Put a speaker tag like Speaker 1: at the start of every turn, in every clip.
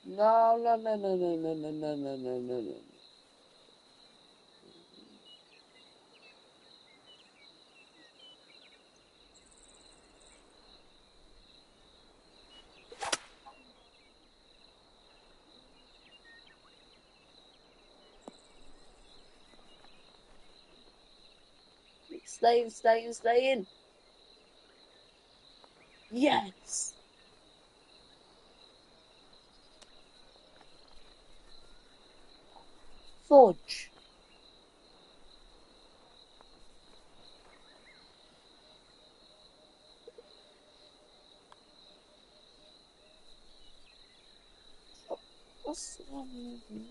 Speaker 1: No, no, no, no, no, no, no, no, no, no, no, no. Stay in, stay in, stay in. Yes. Fudge. What's wrong with me?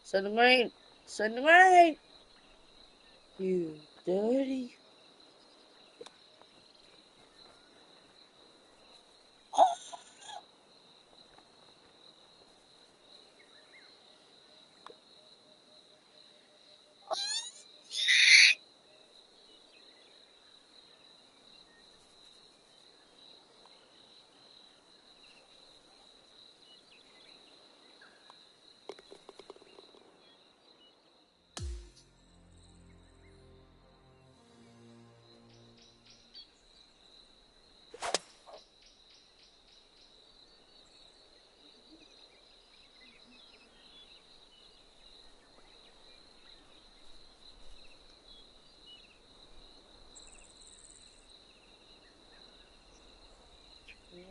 Speaker 1: Send the rain. Send the rain. You dirty.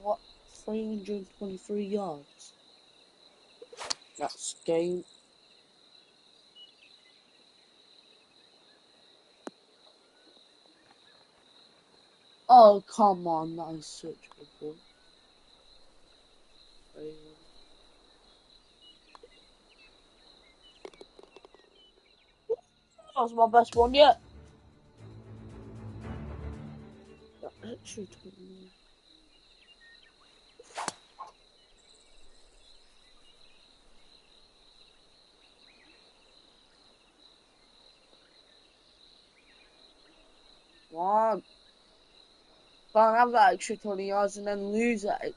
Speaker 1: What? 323 yards. That's game. Oh, come on. That is such a good one. That was my best one yet. That extra 20. One. Can't have that extra 20 yards and then lose that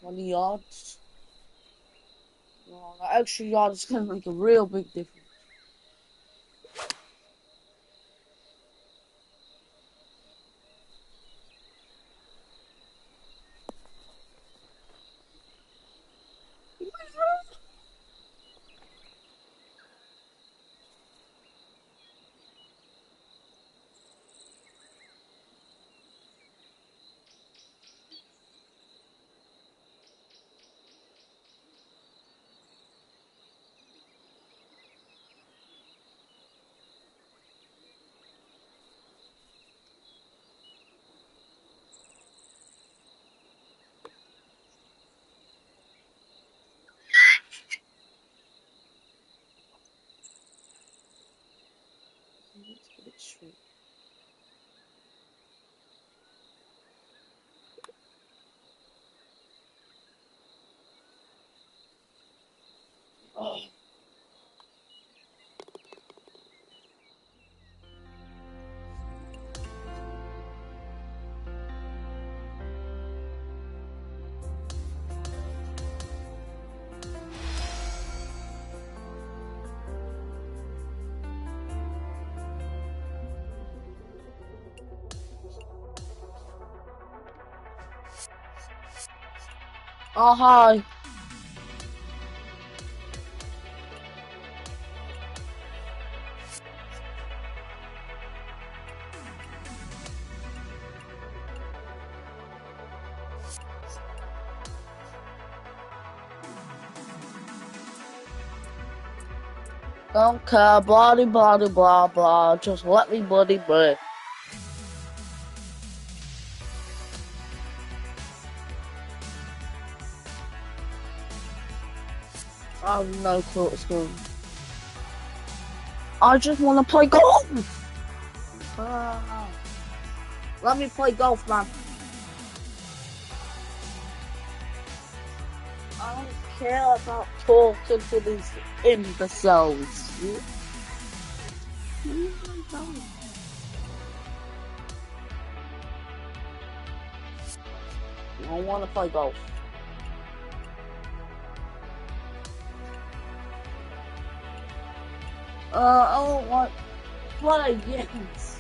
Speaker 1: 20 yards. Oh, that extra yard is going to make a real big difference. Let's get it straight. Oh. Oh, hi. Don't care, blah, blah, blah, blah. Just let me bloody breathe. I have no clue what's going on. I just want to play golf. Let me play golf, man. I don't care about talking to these imbeciles. I want to play golf. I don't want to play games.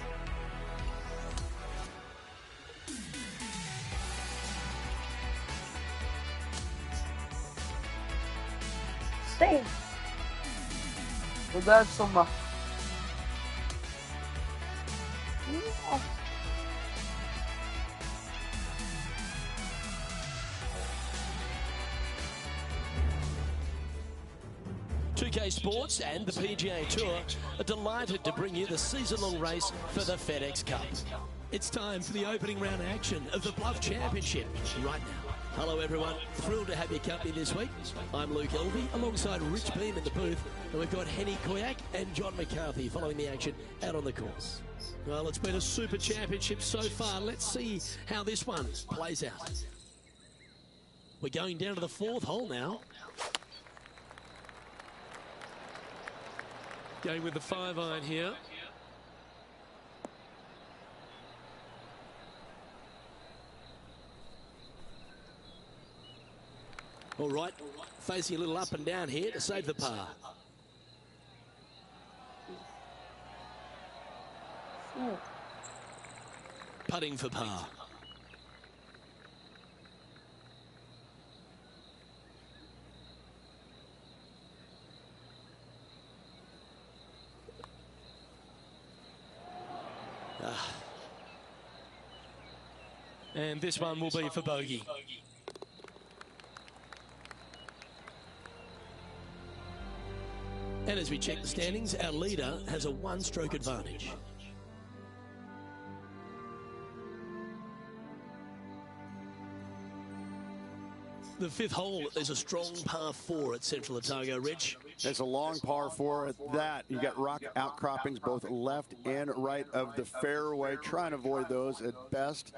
Speaker 1: Stay. We're going somewhere.
Speaker 2: K Sports and the PGA Tour are delighted to bring you the season-long race for the FedEx Cup. It's time for the opening round action of the Bluff Championship right now. Hello everyone, thrilled to have your company this week. I'm Luke Elvey alongside Rich Beam in the booth, and we've got Henny Koyak and John McCarthy following the action out on the course. Well, it's been a super championship so far. Let's see how this one plays out. We're going down to the fourth hole now. Going with the 5-iron here. All right, facing a little up and down here to save the par. Putting for par. And this one will be for bogey. And as we check the standings, our leader has a one-stroke advantage. The fifth hole is a strong par 4 at Central Otago, Rich.
Speaker 3: It's a long par 4 at that. You got rock outcroppings both left and right of the fairway. Try and avoid those at best.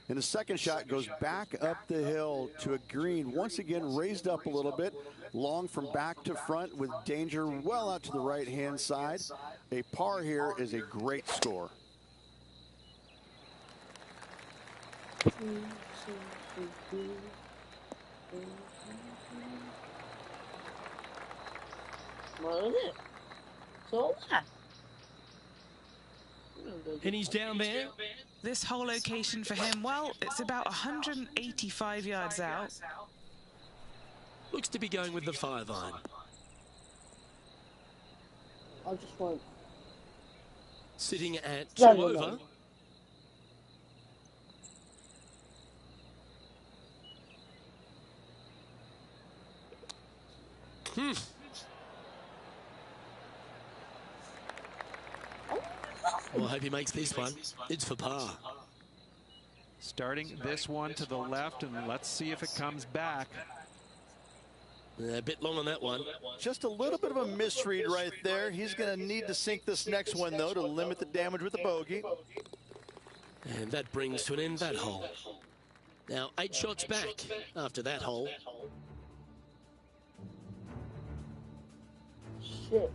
Speaker 3: And the second shot goes back up the hill to a green, once again raised up a little bit, long from back to front with danger well out to the right-hand side. A par here is a great score.
Speaker 1: What is it? So that.
Speaker 2: And he's down there.
Speaker 4: This whole location for him, well, it's about 185 yards out.
Speaker 2: Looks to be going with the 5-iron.
Speaker 1: I just want.
Speaker 2: Sitting at 2 over. Well, I hope he makes this one. It's for par.
Speaker 5: Starting this one to the left, and let's see if it comes back.
Speaker 2: A bit long on that one.
Speaker 3: Just a little bit of a misread right there. He's going to need to sink this next one, though, to limit the damage with the bogey.
Speaker 2: And that brings to an end that hole. Now 8 shots back after that hole.
Speaker 1: Shit.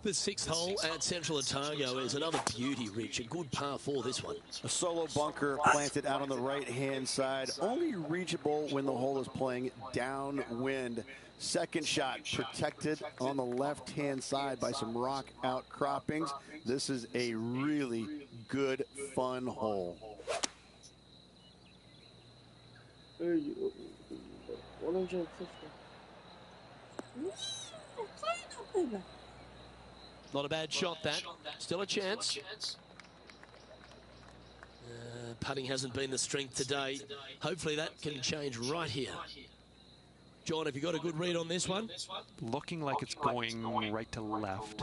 Speaker 2: The 6th hole at Central Otago is another beauty, Rich. A good par 4, this one.
Speaker 3: A solo bunker planted out on the right-hand side, only reachable when the hole is playing downwind. Second shot protected on the left-hand side by some rock outcroppings. This is a really good, fun hole.
Speaker 1: 150.
Speaker 2: Not a bad shot, that. Still a chance. Putting hasn't been the strength today. Hopefully that can change right here. John, have you got a good read on this one?
Speaker 5: Looking like it's going right to left.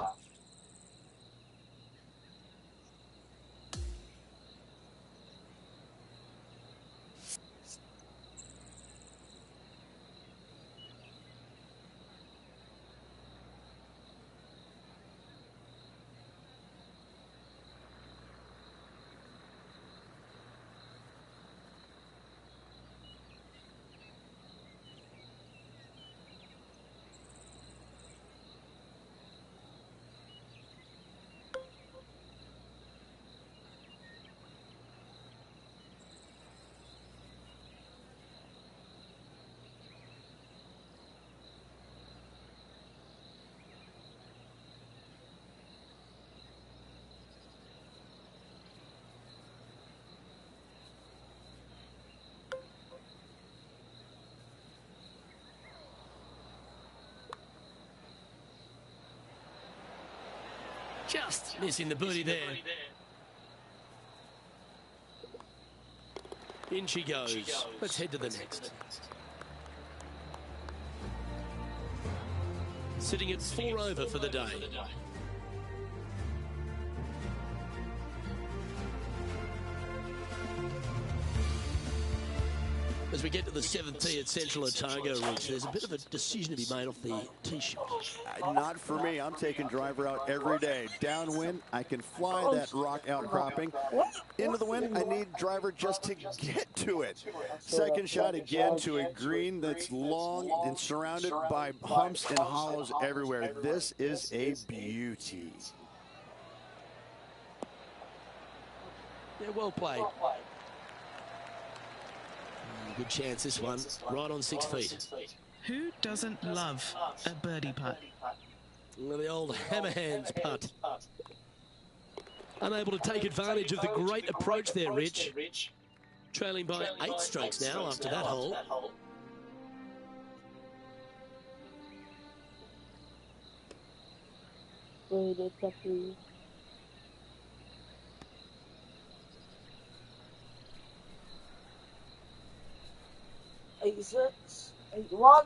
Speaker 2: Just missing the birdie there. In she goes. Let's head to the next. Sitting at 4 over for the day. As we get to the 7th tee at Central Otago, Rich, there's a bit of a decision to be made off the tee shot.
Speaker 3: Not for me. I'm taking driver out every day. Downwind, I can fly that rock outcropping. Into the wind, I need driver just to get to it. Second shot again to a green that's long and surrounded by humps and hollows everywhere. This is a beauty.
Speaker 2: Yeah, well played. Good chance, this one. Right on 6 feet.
Speaker 4: Who doesn't love a birdie putt?
Speaker 2: Well, the old hammer hands putt. Unable to take advantage of the great approach there, Rich. Trailing by 8 strokes now after that hole.
Speaker 1: Puppy. 86, 81,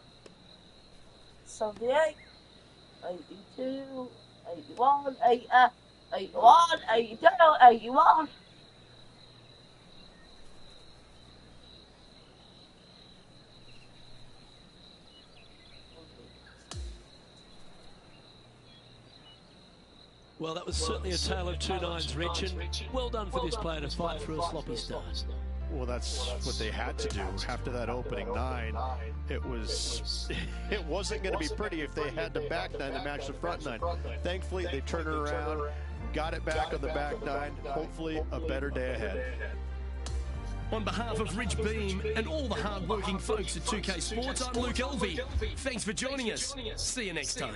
Speaker 1: 78, 82, 81, 81, 82, 81.
Speaker 2: Well, that was certainly a tale of 2 nines, Rich, and well done for this player to fight through a sloppy start.
Speaker 6: Well, that's what they had to do after that opening 9. It wasn't going to be pretty if they had the back 9 to match the front 9. Thankfully, they turned it around, got it back on the back 9. Hopefully, a better day ahead.
Speaker 2: On behalf of Rich Beam and all the hard-working folks at 2K Sports, I'm Luke Elvey. Thanks for joining us. See you next time.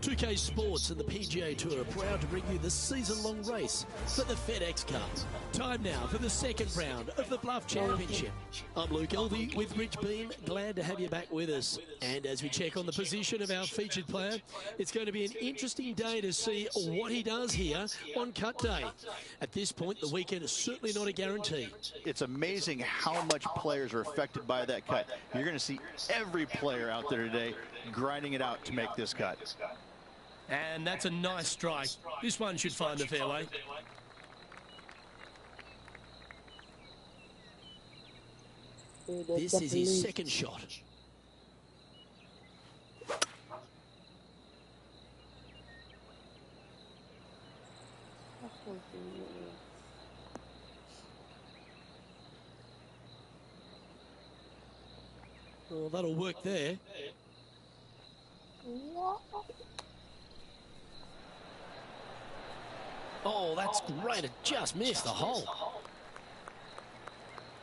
Speaker 2: 2K Sports and the PGA Tour are proud to bring you the season-long race for the FedEx Cup. Time now for the second round of the Bluff Championship. I'm Luke Elvey with Rich Beam. Glad to have you back with us. And as we check on the position of our featured player, it's going to be an interesting day to see what he does here on cut day. At this point, the weekend is certainly not a guarantee.
Speaker 6: It's amazing how much players are affected by that cut. You're going to see every player out there today grinding it out to make this cut.
Speaker 2: And that's a nice strike. This one should find the fairway. This is his second shot. Well, that'll work there. Oh, that's great. It just missed the hole.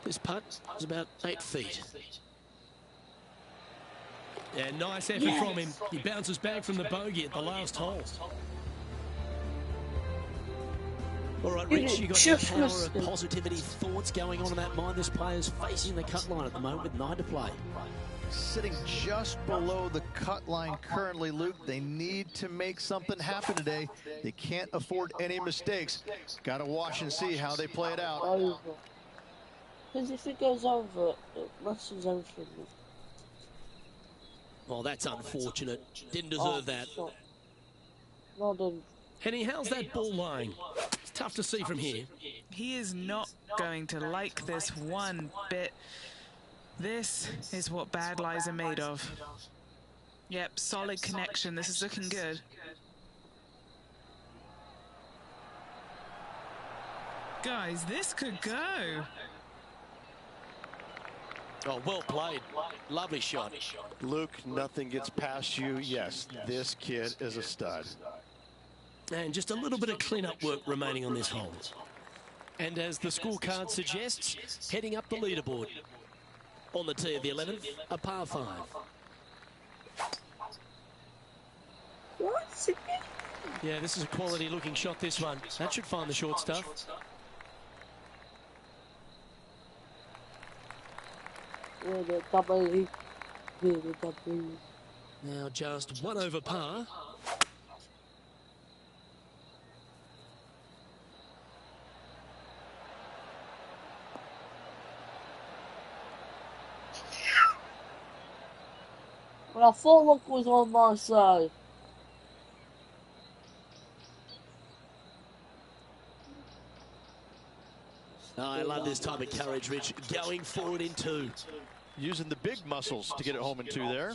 Speaker 2: This putt is about 8 feet. Yeah, nice effort from him. He bounces back from the bogey at the last hole. All right, Rich, you got the power of positivity, thoughts going on in that mind. This player's facing the cut line at the moment with 9 to play.
Speaker 6: Sitting just below the cut line currently, Luke. They need to make something happen today. They can't afford any mistakes. Got to watch and see how they play it out.
Speaker 1: Over. Because if it goes over, it messes everything.
Speaker 2: Well, that's unfortunate. Didn't deserve that.
Speaker 1: Well done.
Speaker 2: Henny, how's that ball lying? It's tough to see from here.
Speaker 4: He is not going to like this one bit. This is what bad lies are made of. Yep, solid connection. This is looking good. Guys, this could go.
Speaker 2: Oh, well played. Lovely shot.
Speaker 6: Luke, nothing gets past you. Yes, this kid is a stud.
Speaker 2: And just a little bit of clean-up work remaining on this hole. And as the scorecard suggests, heading up the leaderboard. On the tee of the 11th, a par 5.
Speaker 1: What?
Speaker 2: Yeah, this is a quality-looking shot, this one. That should find the short stuff. Now just 1 over par.
Speaker 1: Well, I thought luck was on my side.
Speaker 2: Oh, I love this type of courage, Rich. Going forward in 2.
Speaker 6: Using the big muscles to get it home in 2 there.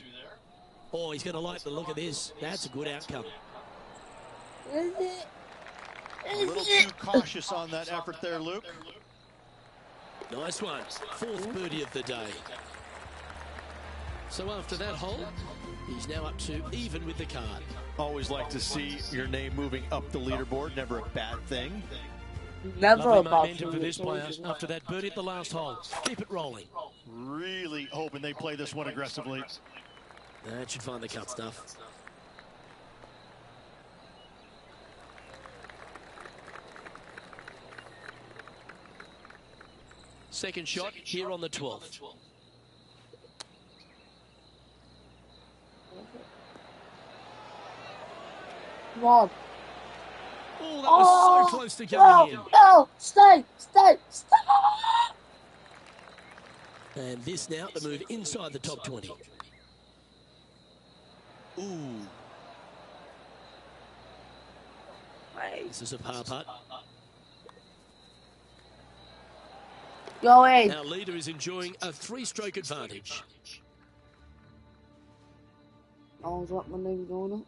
Speaker 2: Oh, he's going to like the look of this. That's a good outcome.
Speaker 6: A little too cautious on that effort there, Luke.
Speaker 2: Nice one. 4th birdie of the day. So after that hole, he's now up to even with the card.
Speaker 6: Always like to see your name moving up the leaderboard. Never a bad thing.
Speaker 1: Never
Speaker 2: Lovely
Speaker 1: about
Speaker 2: momentum for this player after that birdie at the last hole. Keep it rolling.
Speaker 6: Really hoping they play this one aggressively.
Speaker 2: That should find the cut stuff. Second shot here on the 12th.
Speaker 1: Come on.
Speaker 2: Oh, that was so close to going in.
Speaker 1: No, stay.
Speaker 2: And this now to move inside the top 20. Ooh. This is a par putt.
Speaker 1: Go in.
Speaker 2: Our leader is enjoying a 3-stroke advantage.
Speaker 1: Oh, is that my name going up?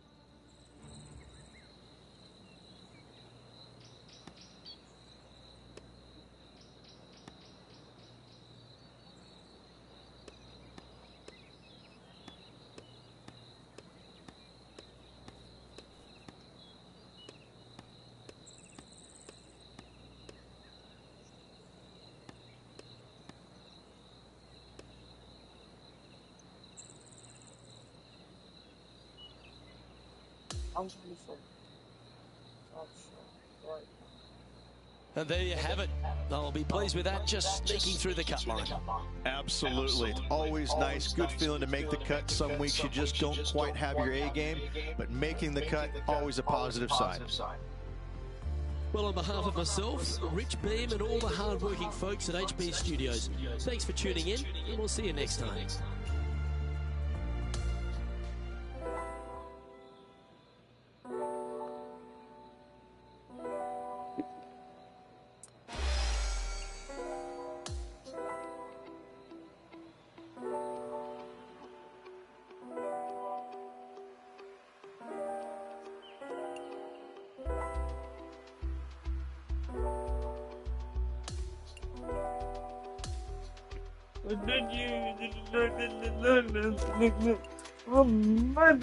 Speaker 1: I'm 24. Right.
Speaker 2: And there you have it. I'll be pleased with that, just sneaking through the cut line.
Speaker 6: Absolutely. It's always nice, good feeling to make the cut. Some weeks you just don't quite have your A game, but making the cut, always a positive sign.
Speaker 2: Well, on behalf of myself, Rich Beam, and all the hard-working folks at HB Studios, thanks for tuning in, and we'll see you next time.
Speaker 1: Oh, man.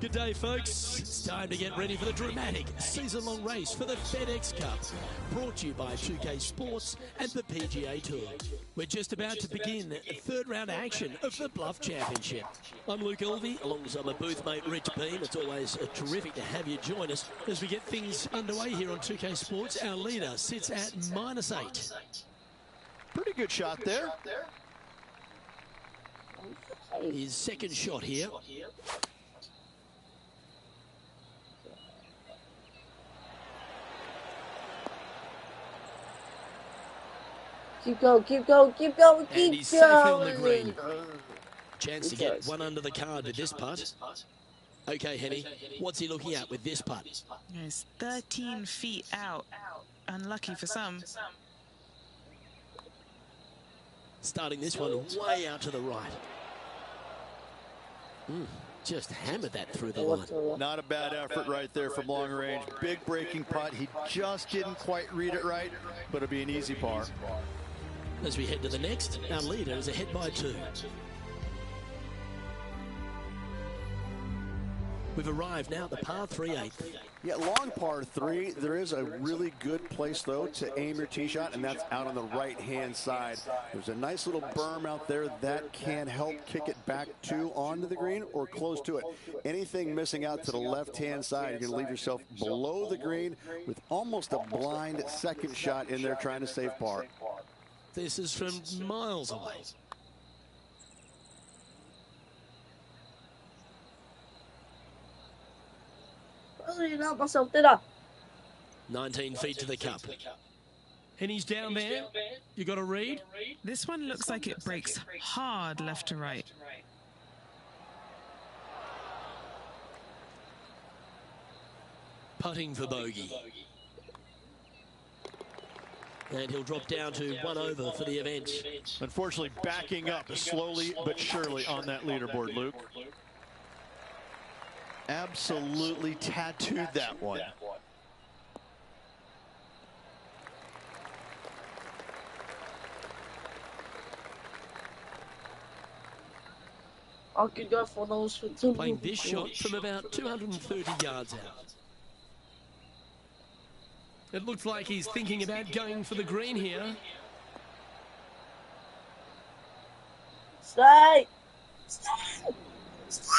Speaker 2: Good day, folks. It's time to get ready for the dramatic season-long race for the FedEx Cup, brought to you by 2K Sports and the PGA Tour. We're just about to begin the third round action of the Bluff Championship. I'm Luke Elvey, alongside my booth mate Rich Beam. It's always terrific to have you join us as we get things underway here on 2K Sports. Our leader sits at -8.
Speaker 6: Pretty good shot there.
Speaker 2: His second shot here.
Speaker 1: Keep going, keep going, keep going, keep going.
Speaker 2: And he's safely on the green. Chance to get one under the card with this putt. Okay, Henny, what's he looking at with this putt?
Speaker 4: It's 13 feet out. Unlucky for some.
Speaker 2: Starting this one way out to the right. Just hammered that through the line.
Speaker 6: Not a bad effort right there from long range. Big breaking putt. He just didn't quite read it right, but it'll be an easy par.
Speaker 2: As we head to the next, our leader is ahead by 2. We've arrived now at the par 3/8.
Speaker 3: Yeah, long par 3. There is a really good place, though, to aim your tee shot, and that's out on the right-hand side. There's a nice little berm out there that can help kick it back to onto the green or close to it. Anything missing out to the left-hand side, you're going to leave yourself below the green with almost a blind second shot in there trying to save par.
Speaker 2: This is from miles away.
Speaker 1: I didn't help myself, did I?
Speaker 2: 19 feet to the cup. And he's down there. You got a read?
Speaker 4: This one looks like it breaks hard left to right.
Speaker 2: Putting for bogey. And he'll drop down to 1 over for the event.
Speaker 6: Unfortunately, backing up slowly but surely on that leaderboard, Luke. Absolutely tattooed that one.
Speaker 1: I could go for those for 2.
Speaker 2: Playing this shot from about 230 yards out. It looks like he's thinking about going for the green here.
Speaker 1: Stay! Stay! Stay!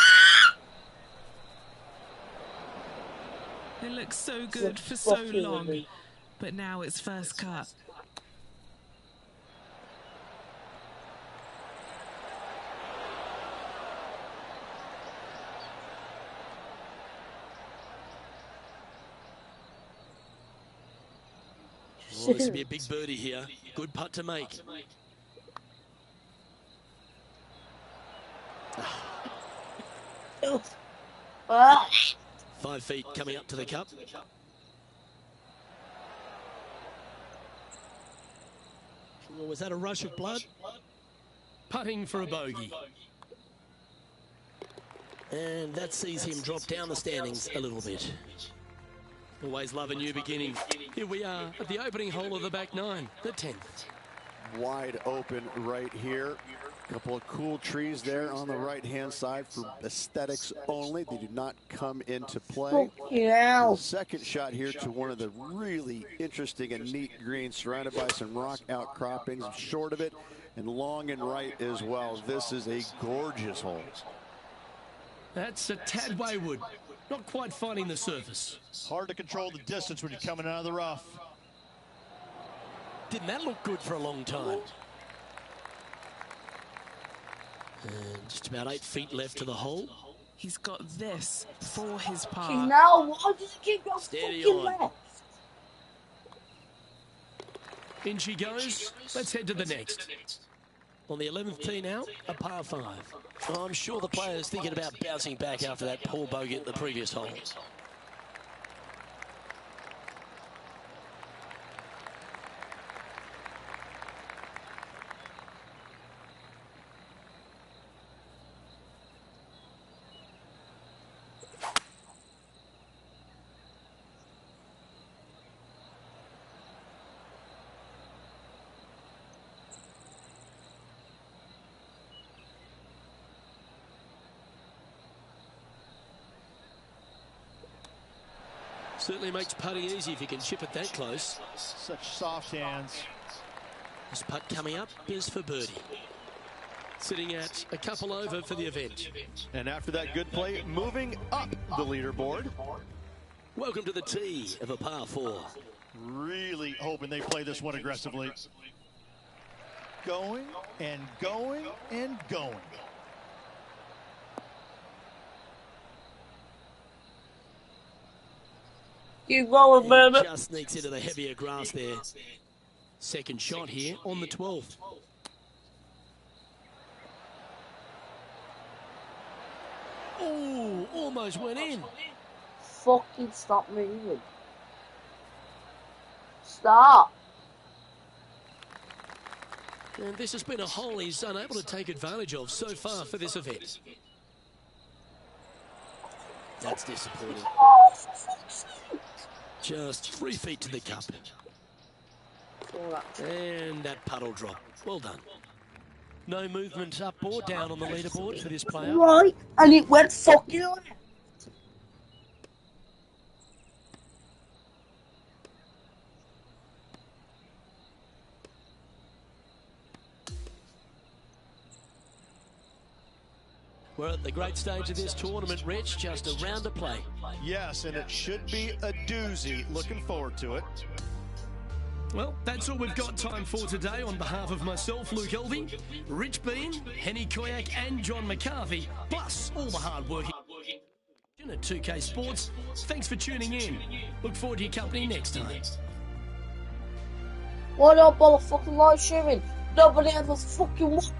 Speaker 4: It looks so good for so long, but now it's first cut.
Speaker 2: Well, this will be a big birdie here. Good putt to make.
Speaker 1: Ah.
Speaker 2: 5 feet coming up to the cup. Was that a rush of blood? Putting for a bogey. And that sees him drop down the standings a little bit. Always love a new beginning. Here we are at the opening hole of the back 9, the 10th.
Speaker 3: Wide open right here. Couple of cool trees there on the right-hand side for aesthetics only. They do not come into play.
Speaker 1: Yeah.
Speaker 3: Second shot here to one of the really interesting and neat greens, surrounded by some rock outcroppings, short of it and long and right as well. This is a gorgeous hole.
Speaker 2: That's a tad wayward. Not quite finding the surface.
Speaker 6: Hard to control the distance when you're coming out of the rough.
Speaker 2: Didn't that look good for a long time? And just about 8 feet left to the hole.
Speaker 4: He's got this for his par.
Speaker 1: Now, why does it keep going
Speaker 2: Steady
Speaker 1: fucking
Speaker 2: on.
Speaker 1: left?
Speaker 2: In she goes. Let's head to the next. On the 11th tee now, a par 5. Oh, I'm sure the player's thinking about bouncing back after that poor bogey at the previous hole. Certainly makes putting easy if you can chip it that close.
Speaker 6: Such soft hands.
Speaker 2: This putt coming up is for birdie. Sitting at a couple over for the event.
Speaker 6: And after that good play, moving up the leaderboard.
Speaker 2: Welcome to the tee of a par 4.
Speaker 6: Really hoping they play this one aggressively. Going and going and going.
Speaker 1: Keep going, baby.
Speaker 2: Just sneaks into the heavier grass there. Second shot here on the 12th. Oh, almost went in.
Speaker 1: Fucking stop moving. Stop.
Speaker 2: And this has been a hole he's unable to take advantage of so far for this event. That's disappointing.
Speaker 1: Oh, for fuck's sake.
Speaker 2: Just 3 feet to the cup. And that puddle drop. Well done. No movement up or down on the leaderboard for this player.
Speaker 1: Right, and it went fucking left.
Speaker 2: We're at the great stage of this tournament, Rich. Just a round to play.
Speaker 6: Yes, and it should be a doozy. Looking forward to it.
Speaker 2: Well, that's all we've got time for today. On behalf of myself, Luke Elvey, Rich Bean, Henny Koyak and John McCarthy, plus all the hard working at 2K Sports, thanks for tuning in. Look forward to your company next time.
Speaker 1: Why not bother fucking live streaming? Nobody ever fucking watches.